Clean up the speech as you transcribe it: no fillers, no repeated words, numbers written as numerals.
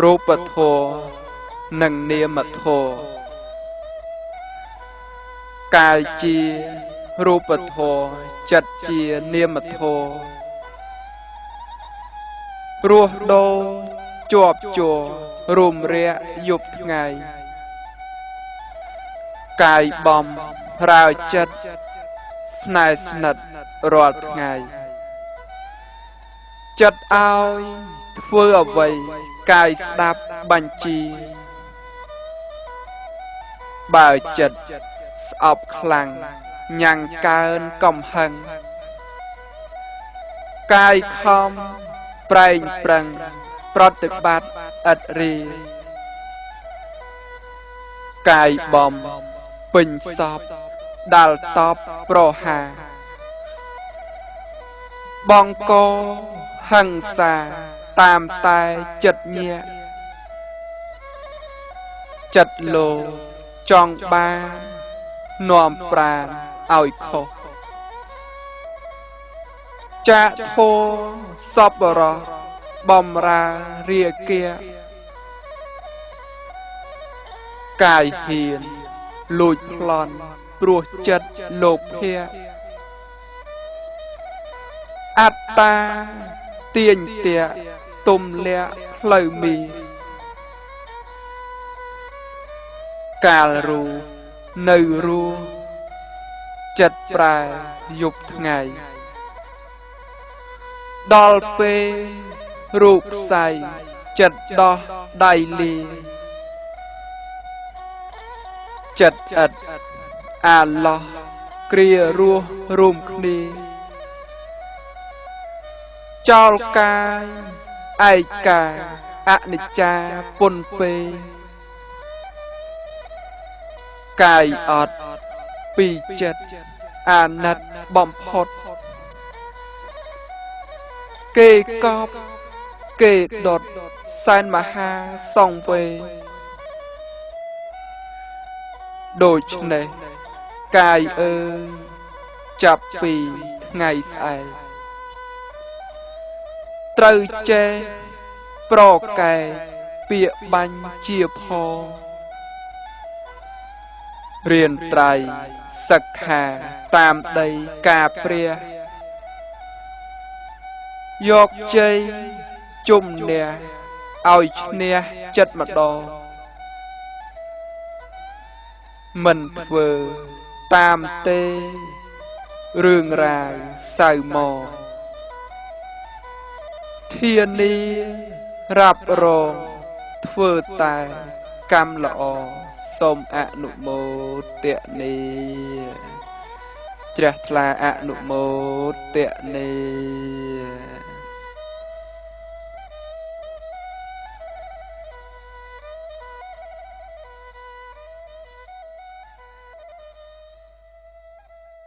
រូបធម៌និងនាមធម៌កាយជារូបធម៌ចិត្តជានាមធម៌រស់ដូរជាប់ជួររុំរាក់យប់ថ្ងៃកាយបំរើចិត្តស្នេហ៍ស្និទ្ធរាល់ថ្ងៃចិត្តឲ្យធ្វើអ្វីកាយស្ដាប់បញ្ជាបើចិត្តស្អប់ខ្លាំងញ៉ាំងកើនកំហឹងកាយខំប្រែងប្រឹងប្រតិបត្តិឥតរីកាយបំពេញសពដាល់តបប្រហាបងកហិង្សាតាមតែចិត្តញាក់ចិត្តលោចង់បាននាំប្រាណឲ្យខុសចាកធោសពរោះបំរើរាគាកាយហ៊ានលួចប្លន់ព្រោះចិត្តលោភៈអត្តាទាញទាក់ទុំលាក់ផ្លូវមីកាលរូនៅរស់ចិត្តប្រែយប់ថ្ងៃដល់ពេលរូបខ្សែចិត្តដោះដៃលាចិត្តឥតអាឡោះគ្រារស់រួមគ្នាចោលកាយឯកាយអនិច្ចាពុនពេកាយអត់ពីចិត្តអាណិតបំផុតគេកប់គេដុតសែនមហាសង្វេដូច្នេះកាយអើយចាប់ពីថ្ងៃស្អែកត្រូវចេះប្រកែពាក្យបាញ់ជាផងរៀនត្រៃសិក្ខាតាមដីការព្រះយកជ័យជុំនះឲ្យឈ្នះចិត្តម្ដងមិនធ្វើតាមទេរឿងរ៉ាវសៅមកធានារ៉ាប់រងធ្វើតែកម្មល្អសូមអនុមោទនាជ្រះថ្លាអនុមោទនា